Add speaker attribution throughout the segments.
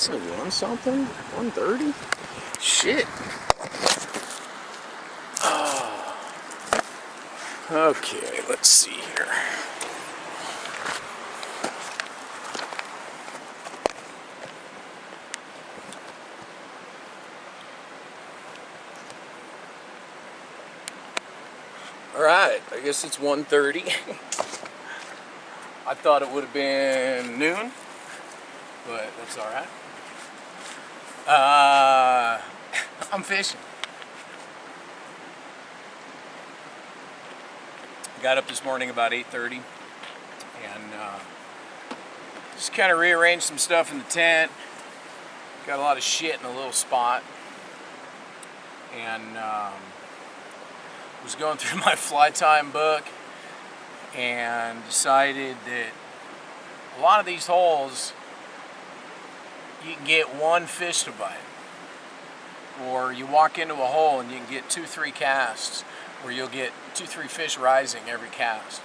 Speaker 1: It's a 1 something? 130? Shit. Oh. Okay, let's see here. Alright, I guess it's 1:30. I thought it would have been noon, but that's alright. I'm fishing. Got up this morning about 8:30 and just kind of rearranged some stuff in the tent. Got a lot of shit in a little spot, and was going through my fly time book and decided that a lot of these holes you can get one fish to bite, or you walk into a hole and you can get 2-3 casts where you'll get 2-3 fish rising every cast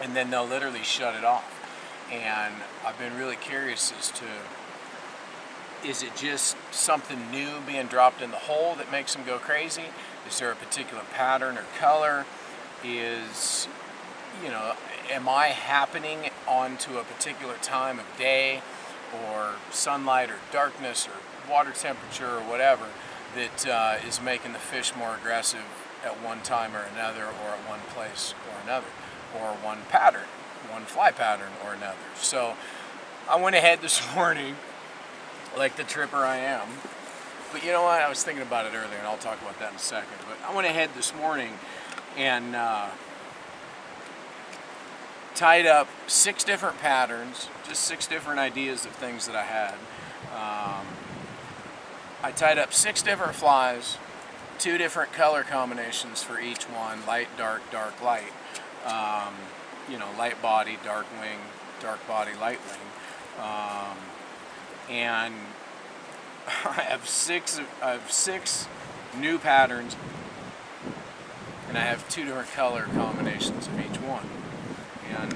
Speaker 1: and then they'll literally shut it off. And I've been really curious as to, is it just something new being dropped in the hole that makes them go crazy? Is there a particular pattern or color? Is, you know, am I happening onto a particular time of day or sunlight or darkness or water temperature or whatever that is making the fish more aggressive at one time or another, or at one place or another, or one pattern, one fly pattern or another? So I went ahead this morning, like the tripper I am. But you know what, I was thinking about it earlier, and I'll talk about that in a second. But I went ahead this morning and tied up 6 different patterns, just 6 different ideas of things that I had. I tied up 6 different flies, 2 different color combinations for each one: light, dark, dark, light. You know, light body, dark wing, dark body, light wing. And I have 6 new patterns, and I have 2 different color combinations of each one. And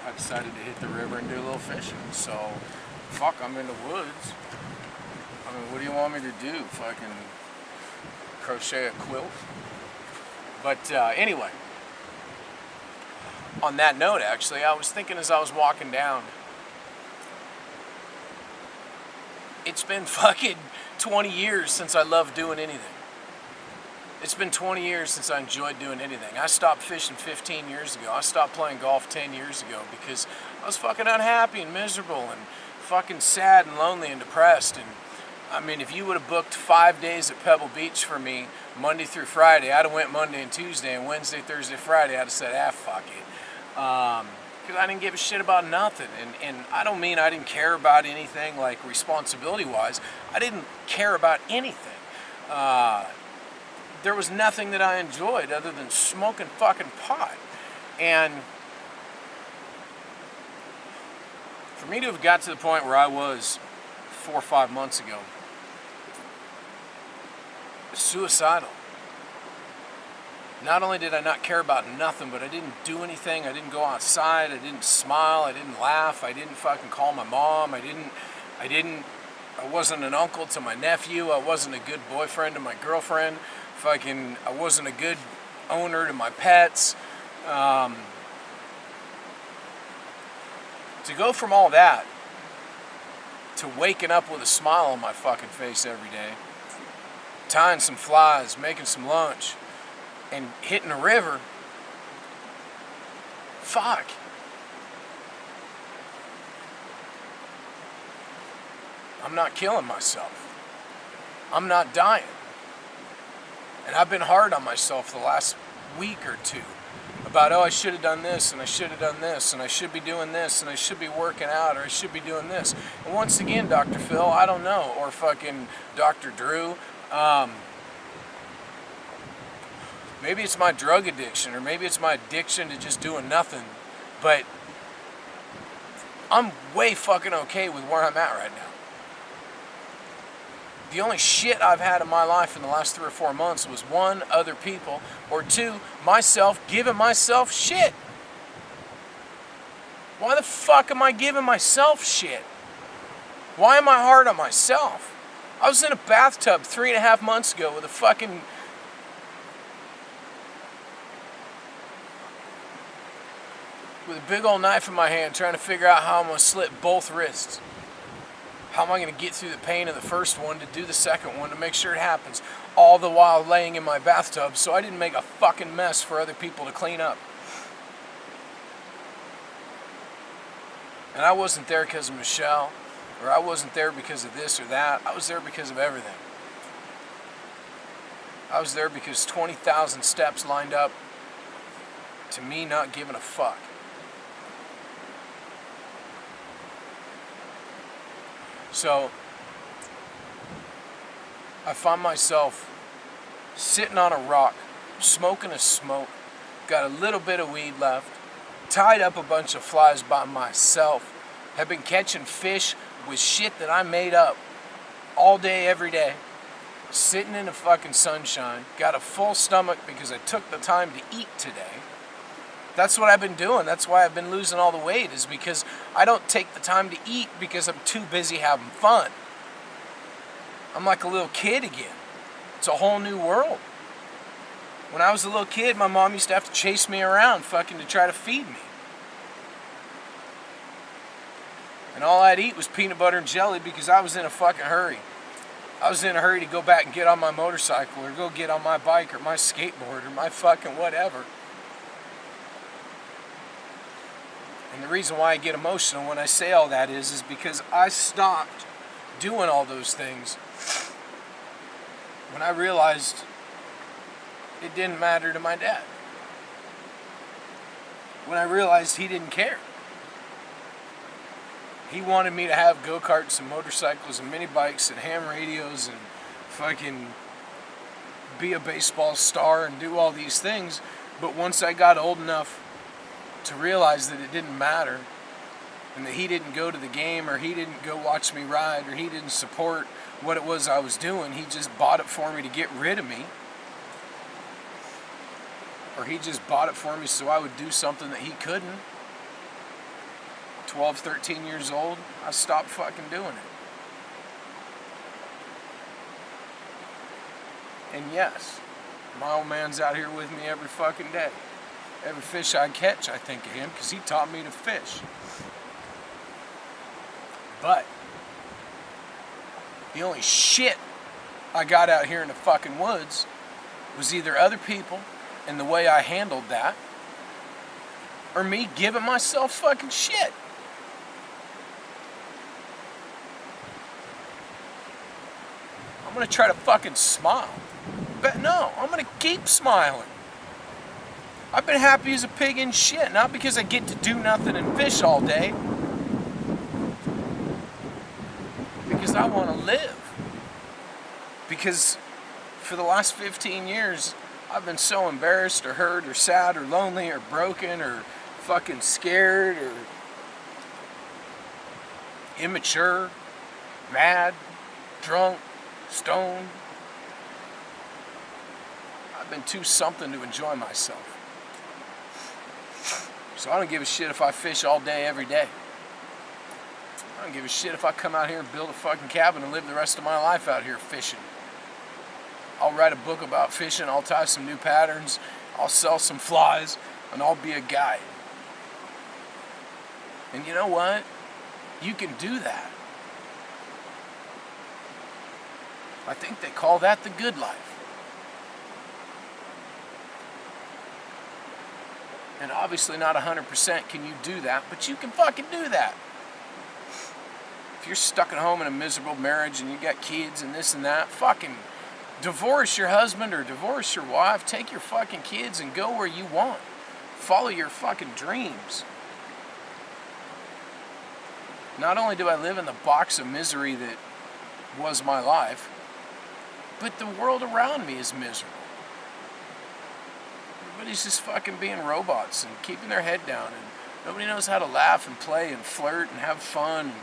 Speaker 1: I decided to hit the river and do a little fishing. So, fuck, I'm in the woods. I mean, what do you want me to do? Fucking crochet a quilt? But anyway, on that note, actually, I was thinking as I was walking down, it's been fucking 20 years since I loved doing anything. It's been 20 years since I enjoyed doing anything. I stopped fishing 15 years ago. I stopped playing golf 10 years ago because I was fucking unhappy and miserable and fucking sad and lonely and depressed. And I mean, if you would have booked 5 days at Pebble Beach for me, Monday through Friday, I'd have went Monday and Tuesday, and Wednesday, Thursday, Friday, I'd have said, fuck it. Because I didn't give a shit about nothing. And I don't mean I didn't care about anything, like responsibility-wise. I didn't care about anything. There was nothing that I enjoyed other than smoking fucking pot. And for me to have got to the point where I was 4 or 5 months ago, suicidal. Not only did I not care about nothing, but I didn't do anything. I didn't go outside. I didn't smile. I didn't laugh. I didn't fucking call my mom. I wasn't an uncle to my nephew. I wasn't a good boyfriend to my girlfriend. I wasn't a good owner to my pets. To go from all that to waking up with a smile on my fucking face every day, tying some flies, making some lunch, and hitting a river, fuck. I'm not killing myself. I'm not dying. And I've been hard on myself the last week or two about, I should have done this, and I should have done this, and I should be doing this, and I should be working out, or I should be doing this. And once again, Dr. Phil, I don't know, or fucking Dr. Drew, maybe it's my drug addiction, or maybe it's my addiction to just doing nothing, but I'm way fucking okay with where I'm at right now. The only shit I've had in my life in the last 3 or 4 months was 1, other people, or 2, myself giving myself shit. Why the fuck am I giving myself shit? Why am I hard on myself? I was in a bathtub 3.5 months ago with a big old knife in my hand, trying to figure out how I'm going to slit both wrists. How am I going to get through the pain of the first one to do the second one to make sure it happens, all the while laying in my bathtub so I didn't make a fucking mess for other people to clean up. And I wasn't there because of Michelle, or I wasn't there because of this or that. I was there because of everything. I was there because 20,000 steps lined up to me not giving a fuck. So, I find myself sitting on a rock, smoking a smoke, got a little bit of weed left, tied up a bunch of flies by myself, have been catching fish with shit that I made up all day, every day, sitting in the fucking sunshine, got a full stomach because I took the time to eat today. That's what I've been doing. That's why I've been losing all the weight, is because I don't take the time to eat because I'm too busy having fun. I'm like a little kid again. It's a whole new world. When I was a little kid, my mom used to have to chase me around fucking to try to feed me. And all I'd eat was peanut butter and jelly because I was in a fucking hurry. I was in a hurry to go back and get on my motorcycle or go get on my bike or my skateboard or my fucking whatever. And the reason why I get emotional when I say all that is because I stopped doing all those things when I realized it didn't matter to my dad. When I realized he didn't care. He wanted me to have go-karts and motorcycles and mini bikes and ham radios and fucking be a baseball star and do all these things. But once I got old enough to realize that it didn't matter and that he didn't go to the game or he didn't go watch me ride or he didn't support what it was I was doing, he just bought it for me to get rid of me. Or he just bought it for me so I would do something that he couldn't. 12, 13 years old, I stopped fucking doing it. And yes, my old man's out here with me every fucking day. Every fish I catch, I think of him because he taught me to fish. But the only shit I got out here in the fucking woods was either other people and the way I handled that, or me giving myself fucking shit. I'm gonna try to fucking smile. But no, I'm gonna keep smiling. I've been happy as a pig in shit, not because I get to do nothing and fish all day. Because I want to live. Because for the last 15 years, I've been so embarrassed or hurt or sad or lonely or broken or fucking scared or immature, mad, drunk, stoned. I've been too something to enjoy myself. So I don't give a shit if I fish all day, every day. I don't give a shit if I come out here and build a fucking cabin and live the rest of my life out here fishing. I'll write a book about fishing, I'll tie some new patterns, I'll sell some flies, and I'll be a guide. And you know what? You can do that. I think they call that the good life. And obviously not 100% can you do that, but you can fucking do that. If you're stuck at home in a miserable marriage and you got kids and this and that, fucking divorce your husband or divorce your wife, take your fucking kids and go where you want. Follow your fucking dreams. Not only do I live in the box of misery that was my life, but the world around me is miserable. Everybody's just fucking being robots and keeping their head down, and nobody knows how to laugh and play and flirt and have fun and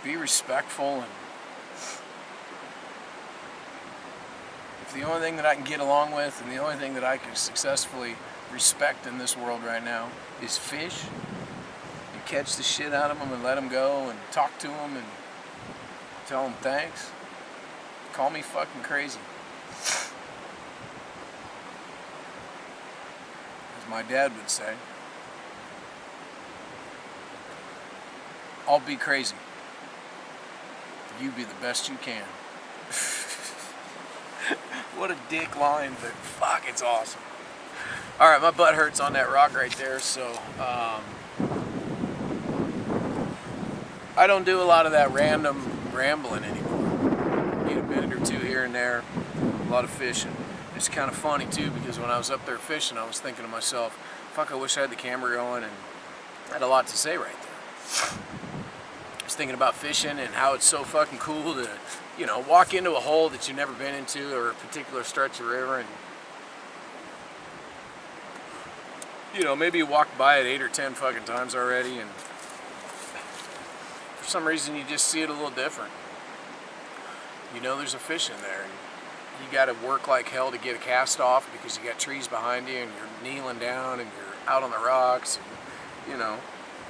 Speaker 1: be respectful. And if the only thing that I can get along with and the only thing that I can successfully respect in this world right now is fish and catch the shit out of them and let them go and talk to them and tell them thanks. Call me fucking crazy. As my dad would say, I'll be crazy. You be the best you can. What a dick line, but fuck, it's awesome. Alright, my butt hurts on that rock right there, so I don't do a lot of that random rambling anymore. Get a minute or two here and there, a lot of fishing. It's kind of funny too, because when I was up there fishing, I was thinking to myself, fuck, I wish I had the camera going, and I had a lot to say right there. I was thinking about fishing and how it's so fucking cool to, you know, walk into a hole that you've never been into, or a particular stretch of river, and you know, maybe you walked by it 8 or 10 fucking times already, and for some reason you just see it a little different. You know there's a fish in there, and you got to work like hell to get a cast off because you got trees behind you, and you're kneeling down, and you're out on the rocks, and, you know,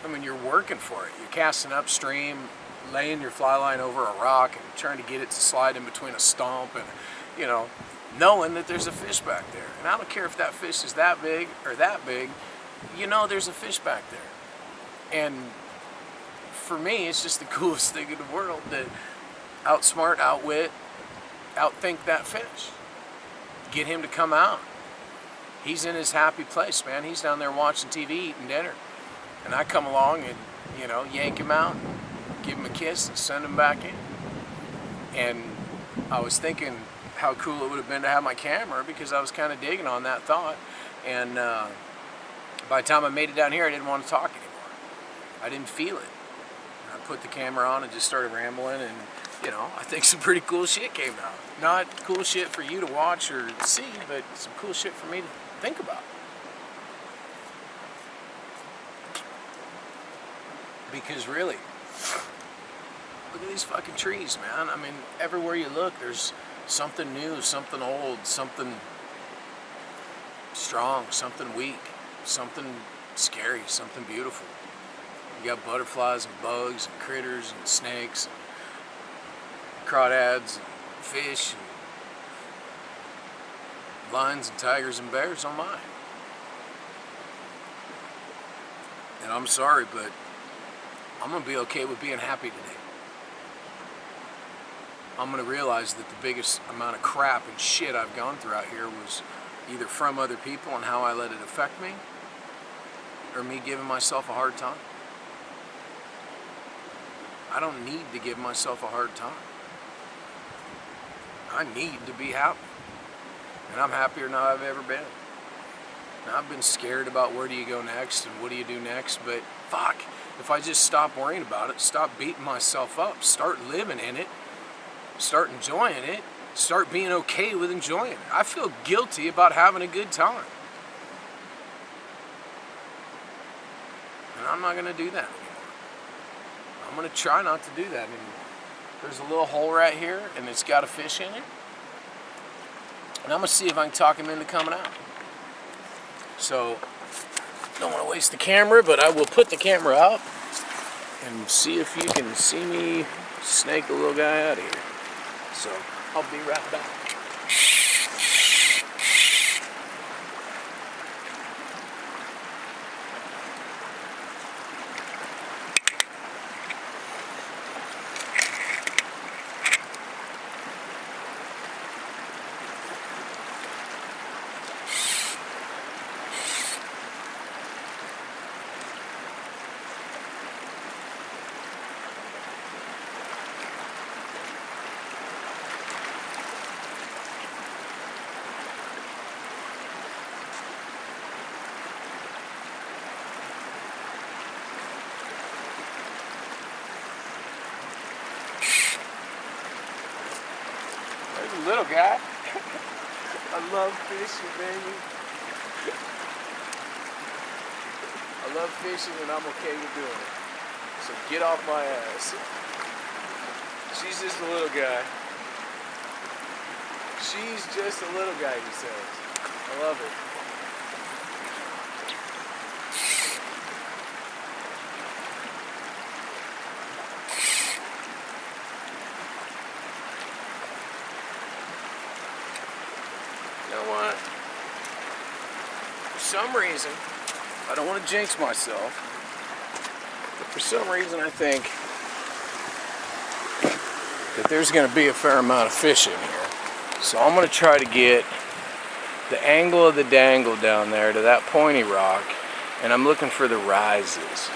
Speaker 1: I mean, you're working for it. You're casting upstream, laying your fly line over a rock, and trying to get it to slide in between a stump, and, you know, knowing that there's a fish back there. And I don't care if that fish is that big or that big, you know there's a fish back there. And for me, it's just the coolest thing in the world to outsmart, outwit, outthink that fish. Get him to come out. He's in his happy place, man. He's down there watching TV, eating dinner. And I come along and, you know, yank him out, give him a kiss, and send him back in. And I was thinking how cool it would have been to have my camera, because I was kind of digging on that thought. And by the time I made it down here, I didn't want to talk anymore. I didn't feel it. And I put the camera on and just started rambling, and, you know, I think some pretty cool shit came out. Not cool shit for you to watch or see, but some cool shit for me to think about. Because really, look at these fucking trees, man. I mean, everywhere you look, there's something new, something old, something strong, something weak, something scary, something beautiful. You got butterflies and bugs and critters and snakes and crawdads and fish and lions and tigers and bears on mine. And I'm sorry, but I'm going to be okay with being happy today. I'm going to realize that the biggest amount of crap and shit I've gone through out here was either from other people and how I let it affect me, or me giving myself a hard time. I don't need to give myself a hard time. I need to be happy. And I'm happier than I've ever been. And I've been scared about where do you go next and what do you do next, but fuck, if I just stop worrying about it, stop beating myself up, start living in it, start enjoying it, start being okay with enjoying it. I feel guilty about having a good time. And I'm not going to do that anymore. I'm going to try not to do that anymore. There's a little hole right here, and it's got a fish in it. And I'm going to see if I can talk him into coming out. So, don't want to waste the camera, but I will put the camera out and see if you can see me snake the little guy out of here. So, I'll be right back. Little guy. I love fishing, baby. I love fishing, and I'm okay with doing it. So get off my ass. She's just a little guy. She's just a little guy, he says. I love it. some reason, I don't want to jinx myself, but for some reason I think that there's going to be a fair amount of fish in here. So I'm going to try to get the angle of the dangle down there to that pointy rock, and I'm looking for the rises.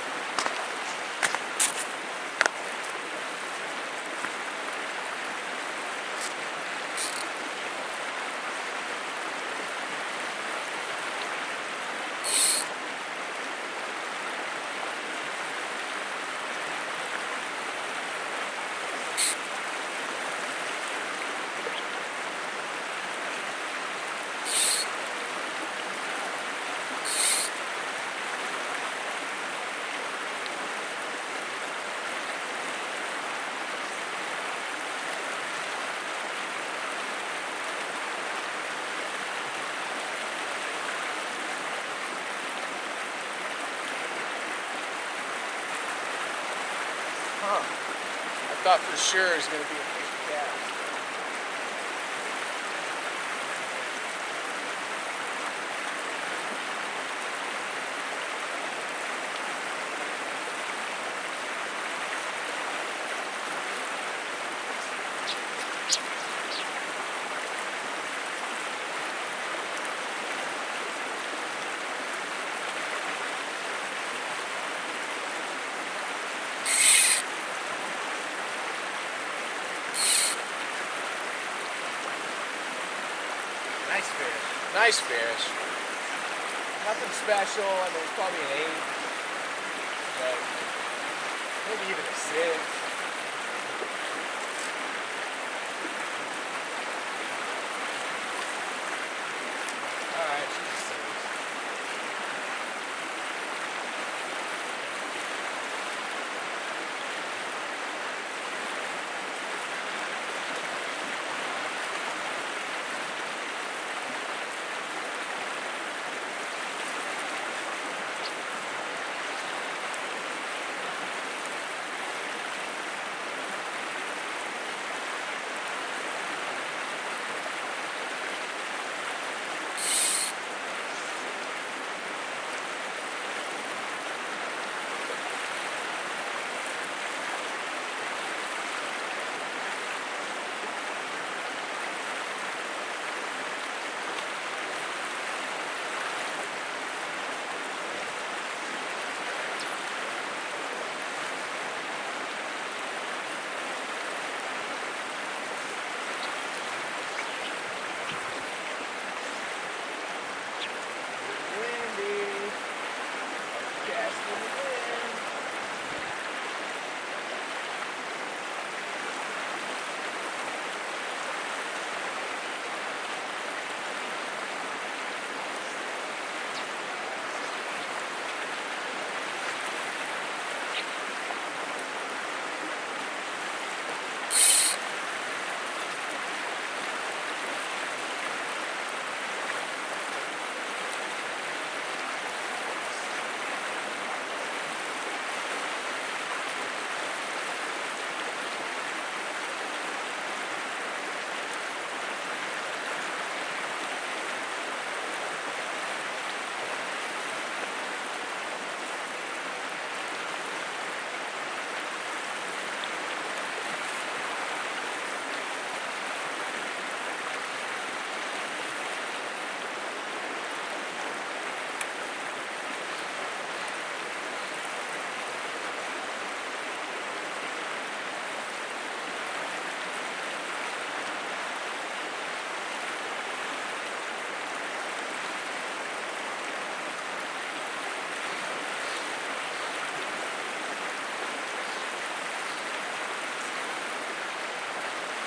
Speaker 1: I thought for sure it was going to be a big cat. Nice fish. Nice fish. Nothing special. I mean, it's probably an 8, but maybe even a 6. All right, she's a 6.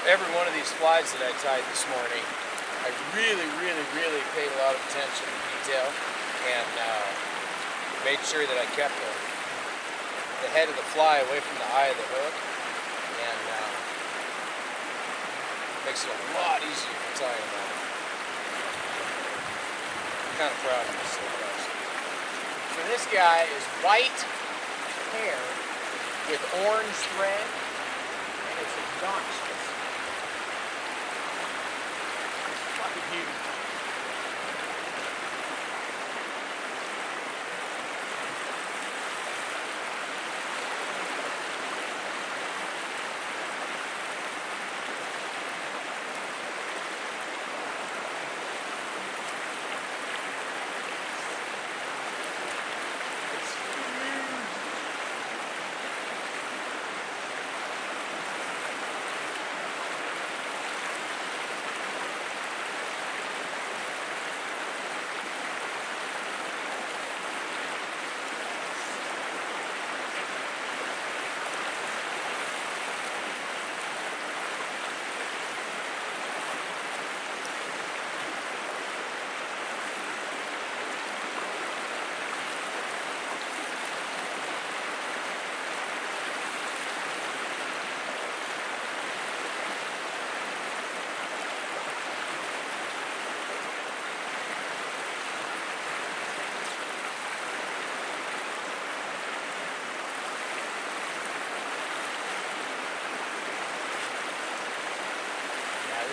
Speaker 1: Every one of these flies that I tied this morning, I really paid a lot of attention to detail and made sure that I kept the head of the fly away from the eye of the hook, and makes it a lot easier for tying them out. I'm kind of proud of myself, actually. So this guy is white hair with orange thread, and it's obnoxious. Huge.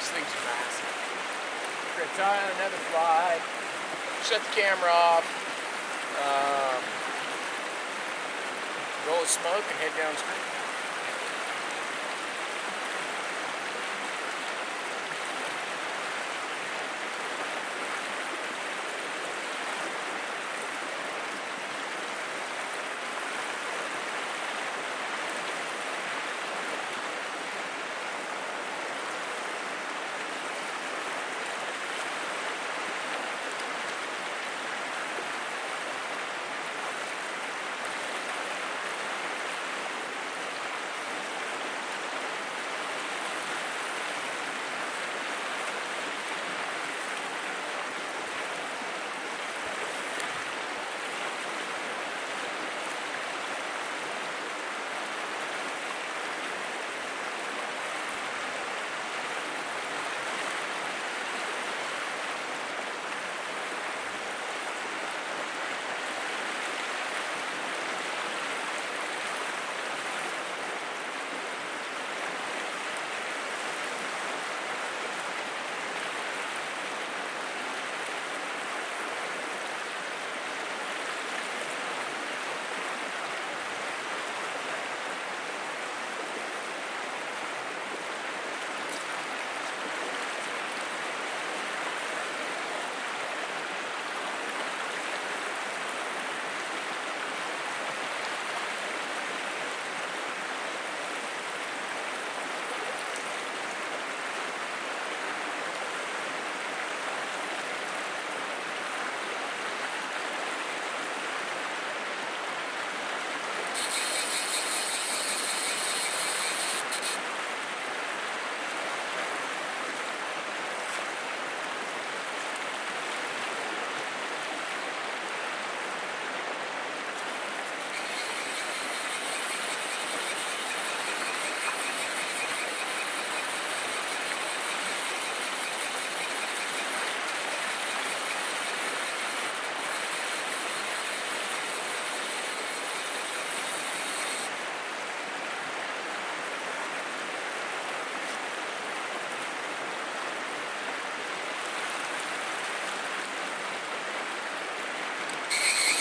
Speaker 1: This thing's massive. We're gonna tie on another fly, shut the camera off, roll a smoke, and head downstream.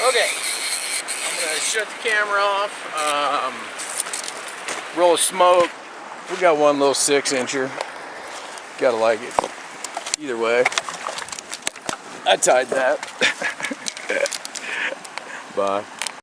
Speaker 1: Okay, I'm gonna shut the camera off, roll a smoke. We got one little 6-incher. Gotta like it. Either way, I tied that. Bye.